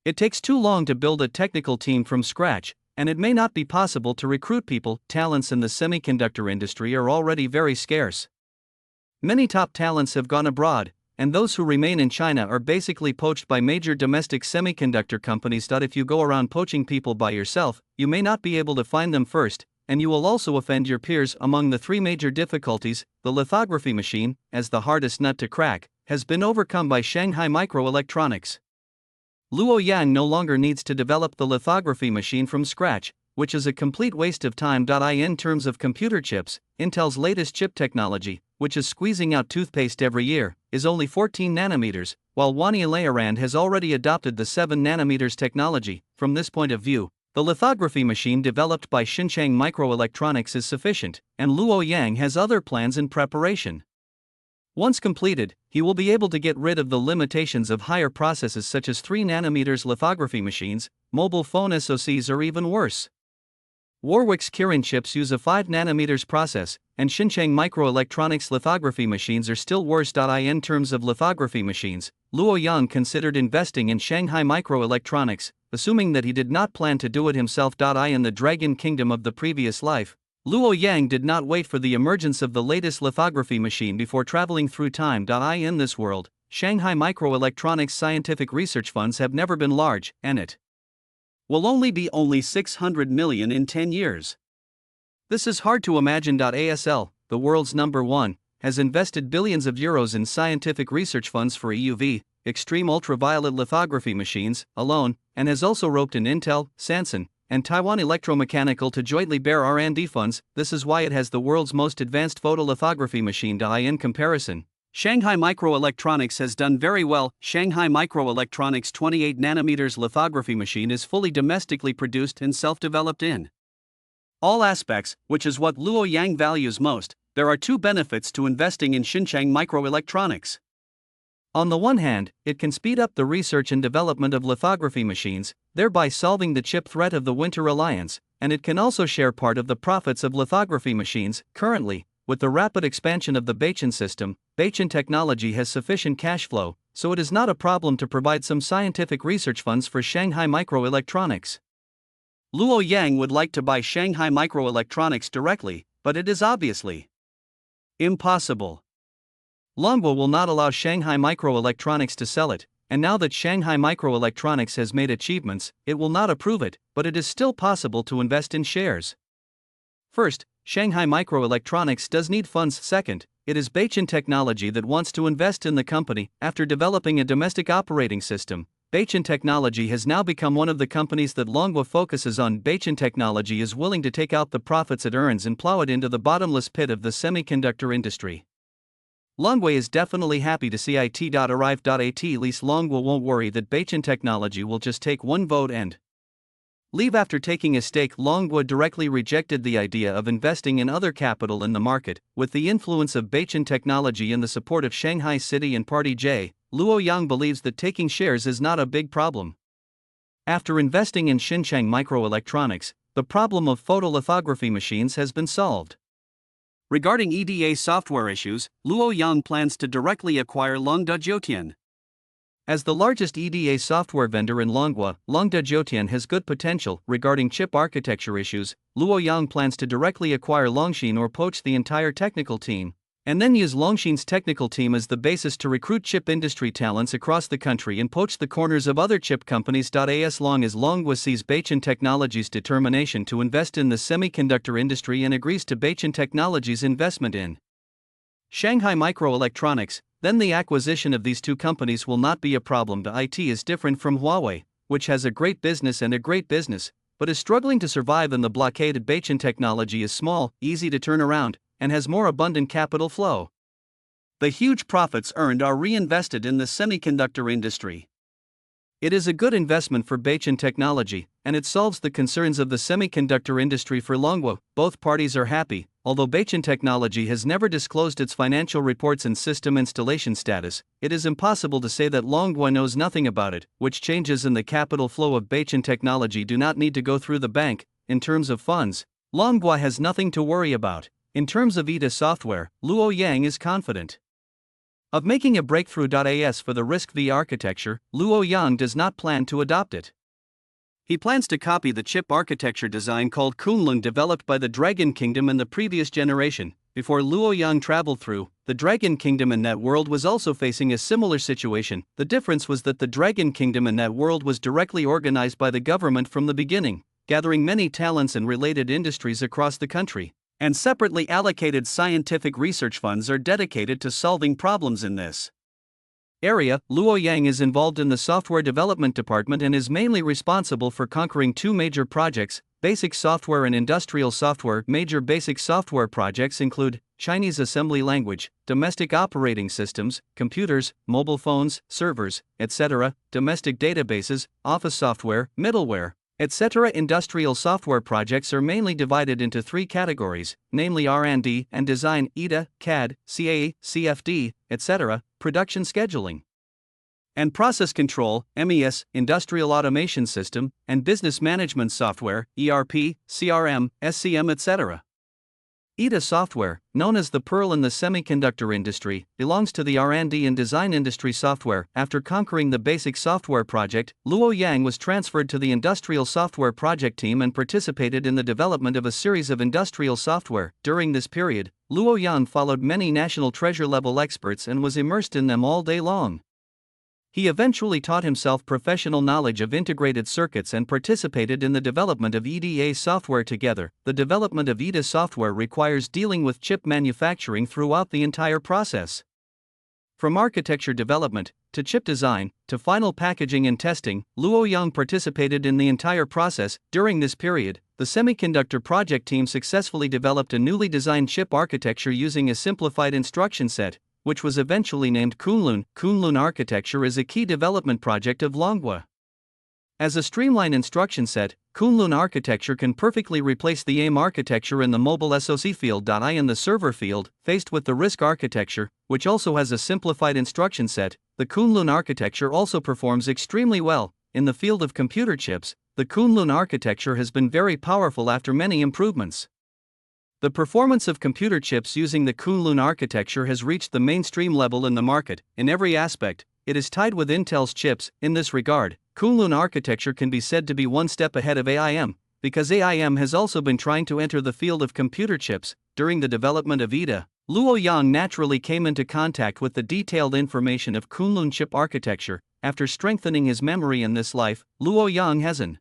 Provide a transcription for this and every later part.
It takes too long to build a technical team from scratch, and it may not be possible to recruit people. Talents in the semiconductor industry are already very scarce. Many top talents have gone abroad, and those who remain in China are basically poached by major domestic semiconductor companies. If you go around poaching people by yourself, you may not be able to find them first, and you will also offend your peers. Among the three major difficulties, the lithography machine, as the hardest nut to crack, has been overcome by Shanghai Microelectronics. Luo Yang no longer needs to develop the lithography machine from scratch, which is a complete waste of time. In terms of computer chips, Intel's latest chip technology, which is squeezing out toothpaste every year, is only 14 nanometers, while Wannialayarand has already adopted the 7 nanometers technology. From this point of view, the lithography machine developed by Xinchang Microelectronics is sufficient, and Luo Yang has other plans in preparation. Once completed, he will be able to get rid of the limitations of higher processes such as 3 nanometers lithography machines, mobile phone SoCs, or even worse. Warwick's Kirin chips use a 5 nanometers process, and Xinchang Microelectronics lithography machines are still worse. In terms of lithography machines, Luo Yang considered investing in Shanghai Microelectronics, assuming that he did not plan to do it himself. In the Dragon Kingdom of the previous life, Luo Yang did not wait for the emergence of the latest lithography machine before traveling through time. In this world, Shanghai Microelectronics scientific research funds have never been large, and it will only be 600 million in 10 years. This is hard to imagine. ASL, the world's number one, has invested billions of euros in scientific research funds for EUV, extreme ultraviolet lithography machines, alone, and has also roped in Intel, Samsung, and Taiwan Electromechanical to jointly bear R&D funds. This is why it has the world's most advanced photolithography machine. In comparison, Shanghai Microelectronics has done very well. Shanghai Microelectronics' 28 nanometers lithography machine is fully domestically produced and self-developed in all aspects, which is what Luo Yang values most. There are two benefits to investing in Xinchang Microelectronics. On the one hand, it can speed up the research and development of lithography machines, thereby solving the chip threat of the Winter Alliance, and it can also share part of the profits of lithography machines. Currently, with the rapid expansion of the Beichen system, Beichen technology has sufficient cash flow, so it is not a problem to provide some scientific research funds for Shanghai Microelectronics. Luo Yang would like to buy Shanghai Microelectronics directly, but it is obviously impossible. Longhua will not allow Shanghai Microelectronics to sell it, and now that Shanghai Microelectronics has made achievements, it will not approve it, but it is still possible to invest in shares. First, Shanghai Microelectronics does need funds. Second, it is Beichen Technology that wants to invest in the company. After developing a domestic operating system, Beichen Technology has now become one of the companies that Longhua focuses on. Beichen Technology is willing to take out the profits it earns and plow it into the bottomless pit of the semiconductor industry. Longhua is definitely happy to see it arrive. At least Longhua won't worry that Beichen Technology will just take one vote and leave after taking a stake. Longhua directly rejected the idea of investing in other capital in the market. With the influence of Beichen Technology and the support of Shanghai City and Party J, Luo Yang believes that taking shares is not a big problem. After investing in Xinchang Microelectronics, the problem of photolithography machines has been solved. Regarding EDA software issues, Luo Yang plans to directly acquire Longda Zhoutian. As the largest EDA software vendor in Longhua, Longda Zhoutian has good potential. Regarding chip architecture issues, Luo Yang plans to directly acquire Longxin or poach the entire technical team, and then use Longxin's technical team as the basis to recruit chip industry talents across the country and poach the corners of other chip companies. As long as Longhua sees Beichen Technology's determination to invest in the semiconductor industry and agrees to Beichen Technology's investment in Shanghai Microelectronics, then the acquisition of these two companies will not be a problem. IT is different from Huawei, which has a great business, but is struggling to survive in the blockade. Beichen Technology is small, easy to turn around, and has more abundant capital flow. The huge profits earned are reinvested in the semiconductor industry. It is a good investment for Beichen Technology, and it solves the concerns of the semiconductor industry for Longhua. Both parties are happy. Although Beichen Technology has never disclosed its financial reports and system installation status, it is impossible to say that Longhua knows nothing about it. Which changes in the capital flow of Beichen Technology do not need to go through the bank. In terms of funds, Longhua has nothing to worry about. In terms of EDA software, Luo Yang is confident. of making a breakthrough.as for the RISC-V architecture, Luo Yang does not plan to adopt it. He plans to copy the chip architecture design called Kunlun developed by the Dragon Kingdom in the previous generation. Before Luo Yang traveled through, the Dragon Kingdom in that world was also facing a similar situation. The difference was that the Dragon Kingdom in that world was directly organized by the government from the beginning, gathering many talents and related industries across the country, and separately allocated scientific research funds are dedicated to solving problems in this area. Luo Yang is involved in the software development department and is mainly responsible for conquering two major projects, basic software and industrial software. Major basic software projects include Chinese assembly language, domestic operating systems, computers, mobile phones, servers, etc., domestic databases, office software, middleware, etc. Industrial software projects are mainly divided into three categories, namely R&D and design, EDA, CAD, CAE, CFD, etc., production scheduling, and process control, MES, industrial automation system, and business management software, ERP, CRM, SCM, etc. EDA software, known as the Pearl in the semiconductor industry, belongs to the R&D and design industry software. After conquering the basic software project, Luo Yang was transferred to the industrial software project team and participated in the development of a series of industrial software. During this period, Luo Yang followed many national treasure-level experts and was immersed in them all day long. He eventually taught himself professional knowledge of integrated circuits and participated in the development of EDA software together. The development of EDA software requires dealing with chip manufacturing throughout the entire process. From architecture development, to chip design, to final packaging and testing, Luo Yang participated in the entire process. During this period, the semiconductor project team successfully developed a newly designed chip architecture using a simplified instruction set, which was eventually named Kunlun. Kunlun architecture is a key development project of Longhua. As a streamlined instruction set, Kunlun architecture can perfectly replace the AIM architecture in the mobile SoC field. In the server field, faced with the RISC architecture, which also has a simplified instruction set, the Kunlun architecture also performs extremely well. In the field of computer chips, the Kunlun architecture has been very powerful after many improvements. The performance of computer chips using the Kunlun architecture has reached the mainstream level in the market. In every aspect, it is tied with Intel's chips. In this regard, Kunlun architecture can be said to be one step ahead of AIM, because AIM has also been trying to enter the field of computer chips. During the development of EDA, Luo Yang naturally came into contact with the detailed information of Kunlun chip architecture. After strengthening his memory in this life, Luo Yang has an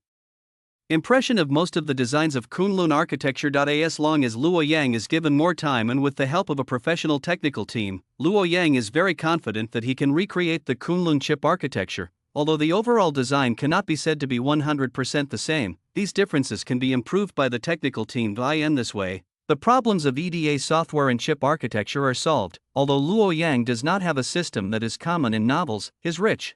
impression of most of the designs of Kunlun architecture. As long as Luo Yang is given more time and with the help of a professional technical team, Luo Yang is very confident that he can recreate the Kunlun chip architecture. Although the overall design cannot be said to be 100% the same, these differences can be improved by the technical team. In this way, the problems of EDA software and chip architecture are solved. Although Luo Yang does not have a system that is common in novels, his rich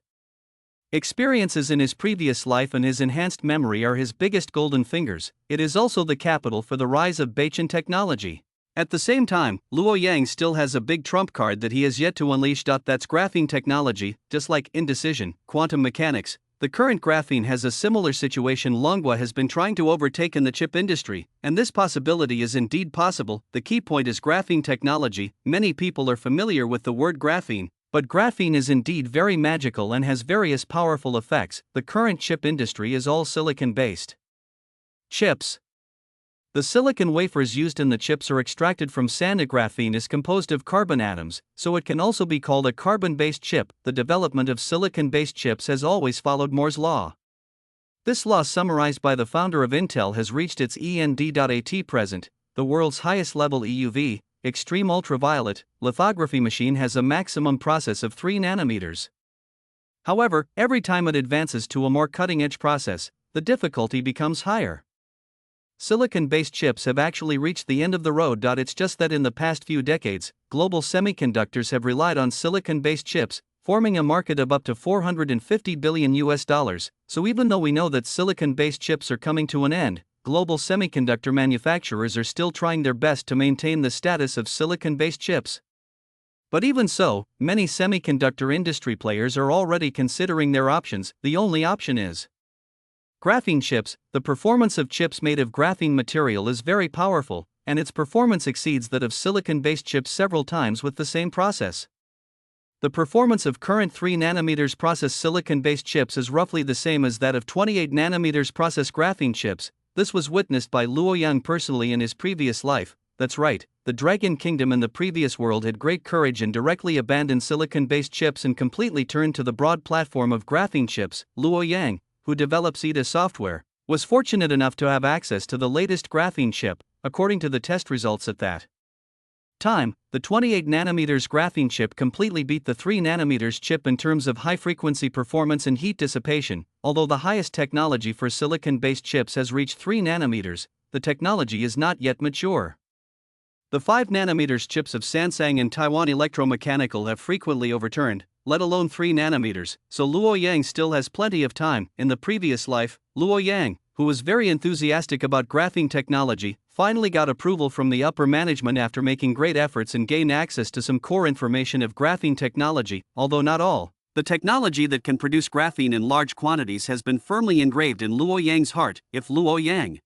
experiences in his previous life and his enhanced memory are his biggest golden fingers. It is also the capital for the rise of Baichen technology. At the same time, Luo Yang still has a big trump card that he has yet to unleash. That's graphene technology. Just like indecision, quantum mechanics, the current graphene has a similar situation. Longhua has been trying to overtake in the chip industry, and this possibility is indeed possible. The key point is graphene technology. Many people are familiar with the word graphene, but graphene is indeed very magical and has various powerful effects. The current chip industry is all silicon-based chips. The silicon wafers used in the chips are extracted from sand. Graphene is composed of carbon atoms, so it can also be called a carbon-based chip. The development of silicon-based chips has always followed Moore's law. This law, summarized by the founder of Intel, has reached its end. Present, the world's highest level EUV, extreme ultraviolet, lithography machine has a maximum process of 3 nanometers. However, every time it advances to a more cutting-edge process, the difficulty becomes higher. Silicon-based chips have actually reached the end of the road. It's just that in the past few decades, global semiconductors have relied on silicon-based chips, forming a market of up to $450 billion. So even though we know that silicon-based chips are coming to an end, global semiconductor manufacturers are still trying their best to maintain the status of silicon-based chips. But even so, many semiconductor industry players are already considering their options. The only option is graphene chips. The performance of chips made of graphene material is very powerful, and its performance exceeds that of silicon-based chips several times with the same process. The performance of current 3 nanometers process silicon-based chips is roughly the same as that of 28 nanometers process graphene chips. This was witnessed by Luo Yang personally in his previous life. That's right, the Dragon Kingdom in the previous world had great courage and directly abandoned silicon-based chips and completely turned to the broad platform of graphene chips. Luo Yang, who develops EDA software, was fortunate enough to have access to the latest graphene chip, according to the test results at that time. The 28 nanometers graphene chip completely beat the 3 nanometers chip in terms of high-frequency performance and heat dissipation. Although the highest technology for silicon-based chips has reached 3 nanometers, the technology is not yet mature. The 5 nanometers chips of Samsung and Taiwan Electromechanical have frequently overturned, let alone 3 nanometers, so Luo Yang still has plenty of time. In the previous life, Luo Yang, who was very enthusiastic about graphene technology, finally got approval from the upper management after making great efforts and gained access to some core information of graphene technology, although not all. The technology that can produce graphene in large quantities has been firmly engraved in Luo Yang's heart. If Luo Yang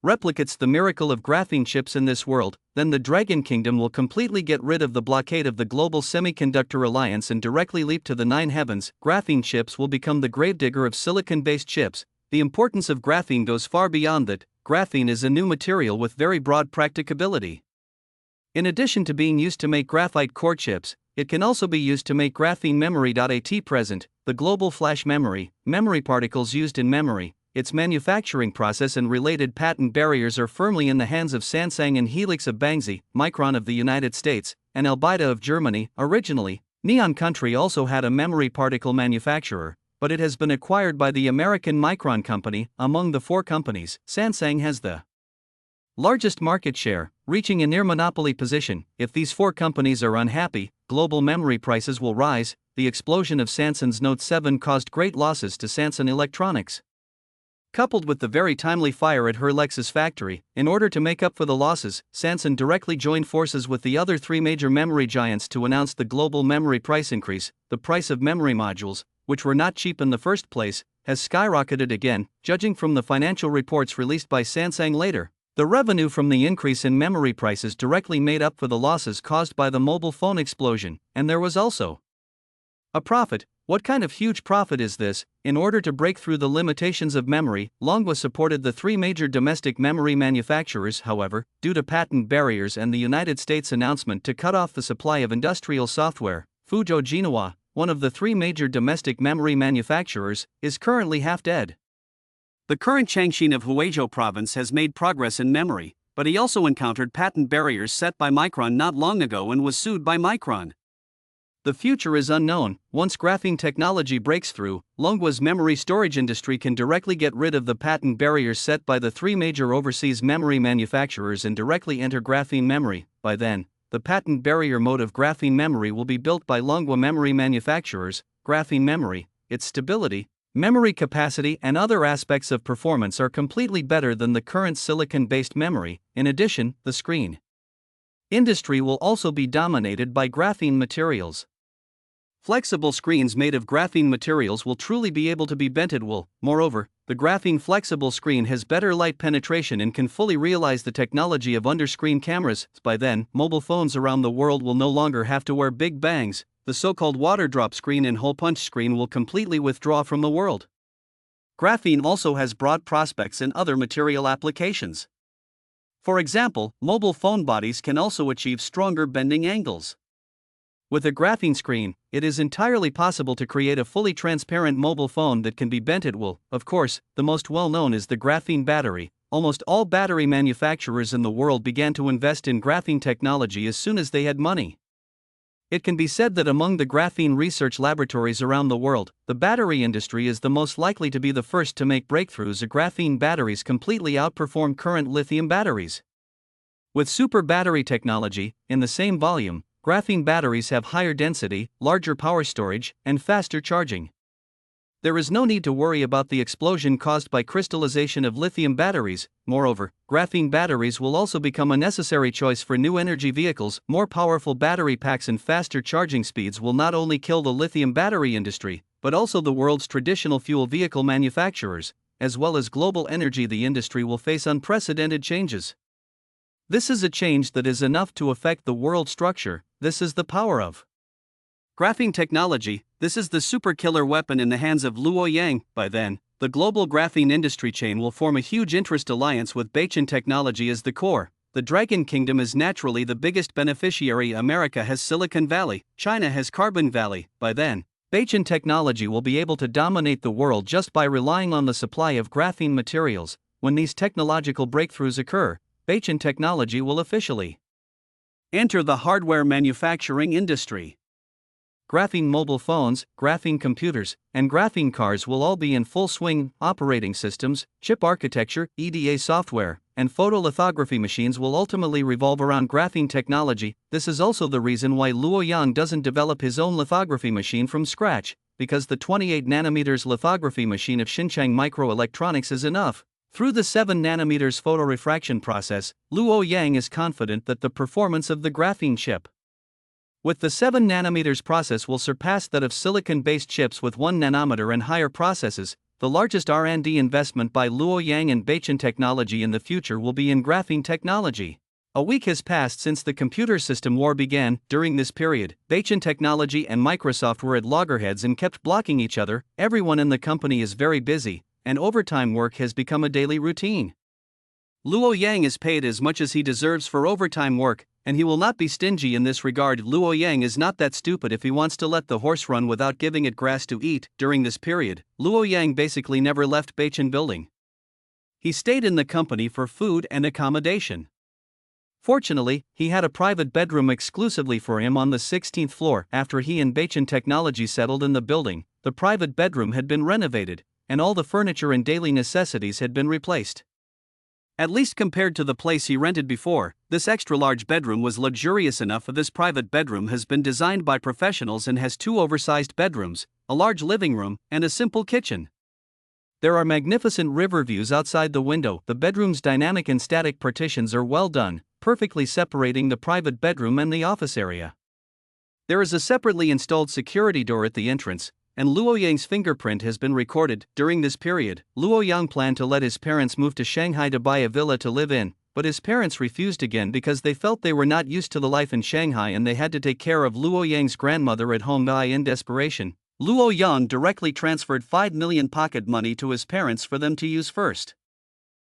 replicates the miracle of graphene chips in this world, then the Dragon Kingdom will completely get rid of the blockade of the global semiconductor alliance and directly leap to the 9 heavens. Graphene chips will become the gravedigger of silicon-based chips. The importance of graphene goes far beyond that. Graphene is a new material with very broad practicability. In addition to being used to make graphite core chips, it can also be used to make graphene memory. At present, the global flash memory particles used in memory, its manufacturing process and related patent barriers are firmly in the hands of Samsung and Helix of Bangsi, Micron of the United States, and Elbida of Germany. Originally, Neon Country also had a memory particle manufacturer, but it has been acquired by the American Micron company. Among the 4 companies, Samsung has the largest market share, reaching a near monopoly position. If these 4 companies are unhappy, global memory prices will rise. The explosion of Samsung's Note 7 caused great losses to Samsung Electronics. Coupled with the very timely fire at her Lexus factory, in order to make up for the losses, Samsung directly joined forces with the other 3 major memory giants to announce the global memory price increase. The price of memory modules, which were not cheap in the first place, has skyrocketed again, judging from the financial reports released by Samsung later. The revenue from the increase in memory prices directly made up for the losses caused by the mobile phone explosion, and there was also a profit. What kind of huge profit is this? In order to break through the limitations of memory, Longwa supported the 3 major domestic memory manufacturers. However, due to patent barriers and the United States announcement to cut off the supply of industrial software, Fuzhou Jinhua, one of the 3 major domestic memory manufacturers, is currently half dead. The current Changshin of Huizhou province has made progress in memory, but he also encountered patent barriers set by Micron not long ago and was sued by Micron. The future is unknown. Once graphene technology breaks through, Longwa's memory storage industry can directly get rid of the patent barriers set by the 3 major overseas memory manufacturers and directly enter graphene memory. By then, the patent barrier mode of graphene memory will be built by Longwa memory manufacturers. Graphene memory, its stability, memory capacity and other aspects of performance are completely better than the current silicon-based memory. In addition, the screen industry will also be dominated by graphene materials. Flexible screens made of graphene materials will truly be able to be bent at will. Moreover, the graphene flexible screen has better light penetration and can fully realize the technology of under-screen cameras. By then, mobile phones around the world will no longer have to wear big bangs. The so-called water drop screen and hole punch screen will completely withdraw from the world. Graphene also has broad prospects in other material applications. For example, mobile phone bodies can also achieve stronger bending angles. With a graphene screen, it is entirely possible to create a fully transparent mobile phone that can be bent at will. Of course, the most well-known is the graphene battery. Almost all battery manufacturers in the world began to invest in graphene technology as soon as they had money. It can be said that among the graphene research laboratories around the world, the battery industry is the most likely to be the first to make breakthroughs. Graphene batteries completely outperform current lithium batteries. With super battery technology, in the same volume, graphene batteries have higher density, larger power storage, and faster charging. There is no need to worry about the explosion caused by crystallization of lithium batteries. Moreover, graphene batteries will also become a necessary choice for new energy vehicles. More powerful battery packs and faster charging speeds will not only kill the lithium battery industry, but also the world's traditional fuel vehicle manufacturers, as well as global energy. The industry will face unprecedented changes. This is a change that is enough to affect the world structure. This is the power of Graphene technology, this is the super killer weapon in the hands of Luo Yang. By then, the global graphene industry chain will form a huge interest alliance with Baichen Technology as the core. The Dragon Kingdom is naturally the biggest beneficiary. America has Silicon Valley, China has Carbon Valley. By then, Baichen Technology will be able to dominate the world just by relying on the supply of graphene materials. When these technological breakthroughs occur, Baichen Technology will officially enter the hardware manufacturing industry. Graphene mobile phones, graphene computers, and graphene cars will all be in full swing. Operating systems, chip architecture, EDA software, and photolithography machines will ultimately revolve around graphene technology. This is also the reason why Luo Yang doesn't develop his own lithography machine from scratch, because the 28 nanometers lithography machine of Xinjiang Microelectronics is enough. Through the 7 nanometers photorefraction process, Luo Yang is confident that the performance of the graphene chip with the 7 nanometers process will surpass that of silicon-based chips with 1 nanometer and higher processes. The largest R&D investment by Luo Yang and Baichen Technology in the future will be in graphene technology. A week has passed since the computer system war began. During this period, Baichen Technology and Microsoft were at loggerheads and kept blocking each other. Everyone in the company is very busy, and overtime work has become a daily routine. Luo Yang is paid as much as he deserves for overtime work, and he will not be stingy in this regard. Luo Yang is not that stupid if he wants to let the horse run without giving it grass to eat. During this period, Luo Yang basically never left Baichen building. He stayed in the company for food and accommodation. Fortunately, he had a private bedroom exclusively for him on the 16th floor. After he and Baichen Technology settled in the building, the private bedroom had been renovated, and all the furniture and daily necessities had been replaced. At least compared to the place he rented before, this extra-large bedroom was luxurious enough. This private bedroom has been designed by professionals and has 2 oversized bedrooms, a large living room, and a simple kitchen. There are magnificent river views outside the window. The bedroom's dynamic and static partitions are well done, perfectly separating the private bedroom and the office area. There is a separately installed security door at the entrance, and Luo Yang's fingerprint has been recorded. During this period, Luo Yang planned to let his parents move to Shanghai to buy a villa to live in, but his parents refused again because they felt they were not used to the life in Shanghai and they had to take care of Luo Yang's grandmother at home. In desperation, Luo Yang directly transferred 5 million pocket money to his parents for them to use first.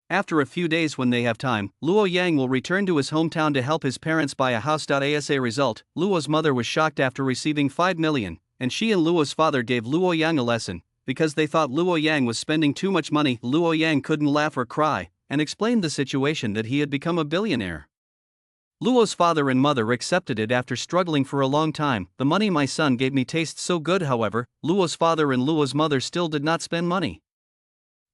After a few days, when they have time, Luo Yang will return to his hometown to help his parents buy a house. As a result, Luo's mother was shocked after receiving 5 million. And she and Luo's father gave Luo Yang a lesson, because they thought Luo Yang was spending too much money. Luo Yang couldn't laugh or cry, and explained the situation that he had become a billionaire. Luo's father and mother accepted it after struggling for a long time. The money my son gave me tastes so good. However, Luo's father and Luo's mother still did not spend money.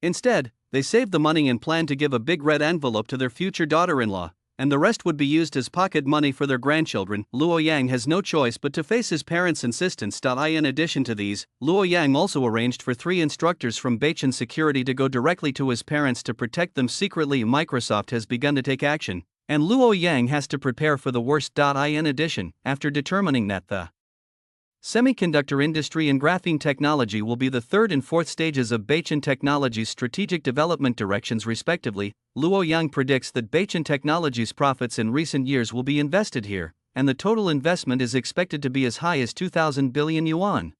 Instead, they saved the money and planned to give a big red envelope to their future daughter-in-law, and the rest would be used as pocket money for their grandchildren. Luo Yang has no choice but to face his parents' insistence. In addition to these, Luo Yang also arranged for 3 instructors from Baichen Security to go directly to his parents to protect them secretly. Microsoft has begun to take action, and Luo Yang has to prepare for the worst. In addition, after determining that the semiconductor industry and graphene technology will be the 3rd and 4th stages of Baichen Technology's strategic development directions respectively, Luo Yang predicts that Baichen Technology's profits in recent years will be invested here, and the total investment is expected to be as high as 2,000 billion yuan.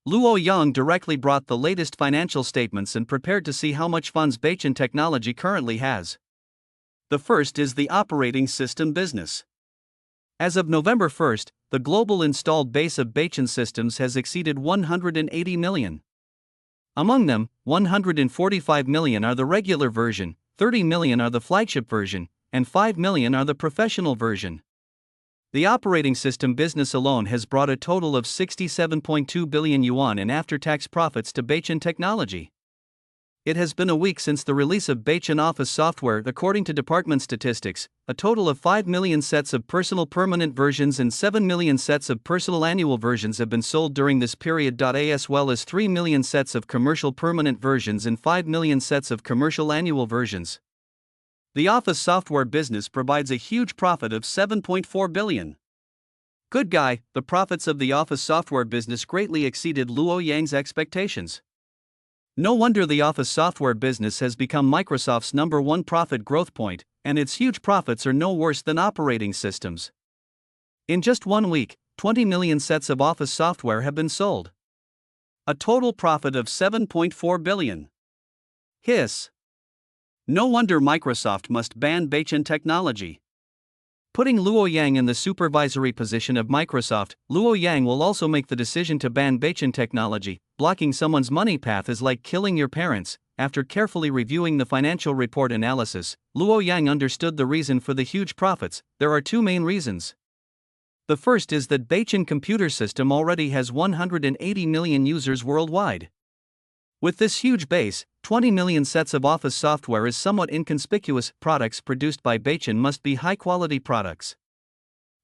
Luo Yang directly brought the latest financial statements and prepared to see how much funds Baichen Technology currently has. The first is the operating system business. As of November 1st, the global installed base of Baichen systems has exceeded 180 million. Among them, 145 million are the regular version, 30 million are the flagship version, and 5 million are the professional version. The operating system business alone has brought a total of 67.2 billion yuan in after-tax profits to Baichen Technology. It has been a week since the release of Baichen Office software. According to department statistics, a total of 5 million sets of personal permanent versions and 7 million sets of personal annual versions have been sold during this period. As well as 3 million sets of commercial permanent versions and 5 million sets of commercial annual versions. The Office software business provides a huge profit of 7.4 billion. Good guy, the profits of the Office software business greatly exceeded Luo Yang's expectations. No wonder the Office software business has become Microsoft's #1 profit growth point, and its huge profits are no worse than operating systems. In just 1 week, 20 million sets of Office software have been sold. A total profit of $7.4 billion. Hiss. No wonder Microsoft must ban Bachin technology. Putting Luo Yang in the supervisory position of Microsoft, Luo Yang will also make the decision to ban Bachin technology. Blocking someone's money path is like killing your parents. After carefully reviewing the financial report analysis, Luo Yang understood the reason for the huge profits. There are two main reasons. The first is that Bachin computer system already has 180 million users worldwide. With this huge base, 20 million sets of Office software is somewhat inconspicuous. Products produced by Bachin must be high-quality products.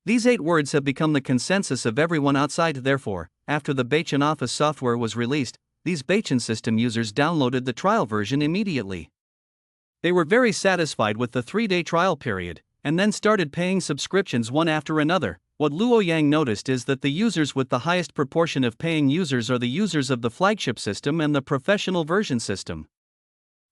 These 8 words have become the consensus of everyone outside. Therefore, after the Bachin Office software was released, these Bachin system users downloaded the trial version immediately. They were very satisfied with the 3-day trial period, and then started paying subscriptions one after another. What Luo Yang noticed is that the users with the highest proportion of paying users are the users of the flagship system and the professional version system.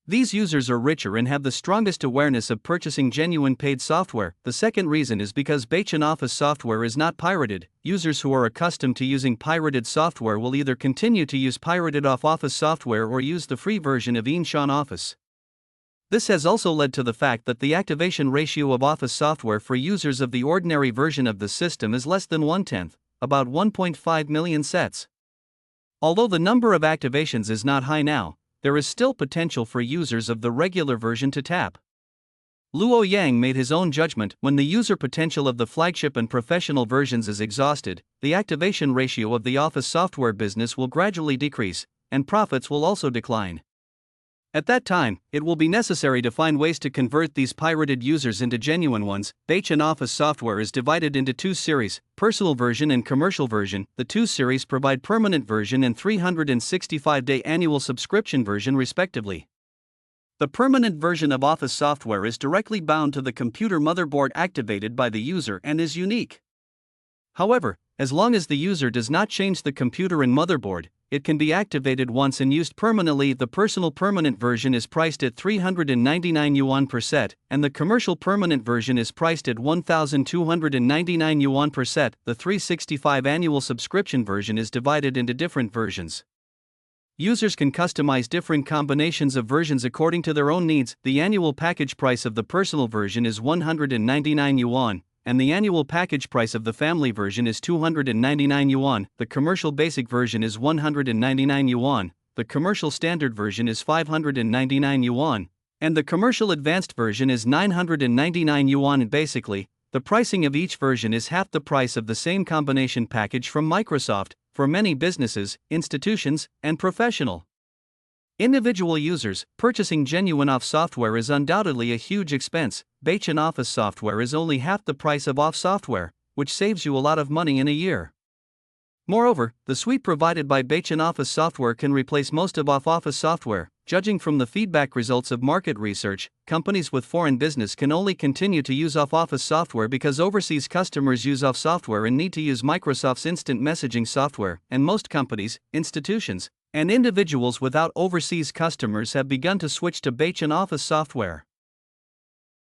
These users are richer and have the strongest awareness of purchasing genuine paid software. The second reason is because Bachin Office software is not pirated. Users who are accustomed to using pirated software will either continue to use pirated Office software or use the free version of Inshan Office. This has also led to the fact that the activation ratio of Office software for users of the ordinary version of the system is less than 1/10, about 1.5 million sets. Although the number of activations is not high now, there is still potential for users of the regular version to tap. Luo Yang made his own judgment. When the user potential of the flagship and professional versions is exhausted, the activation ratio of the Office software business will gradually decrease, and profits will also decline. At that time, it will be necessary to find ways to convert these pirated users into genuine ones. Bachin Office software is divided into 2 series, personal version and commercial version. The 2 series provide permanent version and 365-day annual subscription version respectively. The permanent version of Office software is directly bound to the computer motherboard activated by the user and is unique. However, as long as the user does not change the computer and motherboard, it can be activated once and used permanently. The personal permanent version is priced at 399 yuan per set, and the commercial permanent version is priced at 1,299 yuan per set. The 365 annual subscription version is divided into different versions. Users can customize different combinations of versions according to their own needs. The annual package price of the personal version is 199 yuan. And the annual package price of the family version is 299 yuan, the commercial basic version is 199 yuan, the commercial standard version is 599 yuan, and the commercial advanced version is 999 yuan. Basically, the pricing of each version is half the price of the same combination package from Microsoft, for many businesses, institutions, and professional individual users. Purchasing genuine Office software is undoubtedly a huge expense. Bachin Office software is only half the price of Office software, which saves you a lot of money in a year. Moreover, the suite provided by Bachin Office software can replace most of Office software. Judging from the feedback results of market research, companies with foreign business can only continue to use Office software because overseas customers use Office software and need to use Microsoft's instant messaging software, and most companies, institutions, and individuals without overseas customers have begun to switch to Bachin Office software.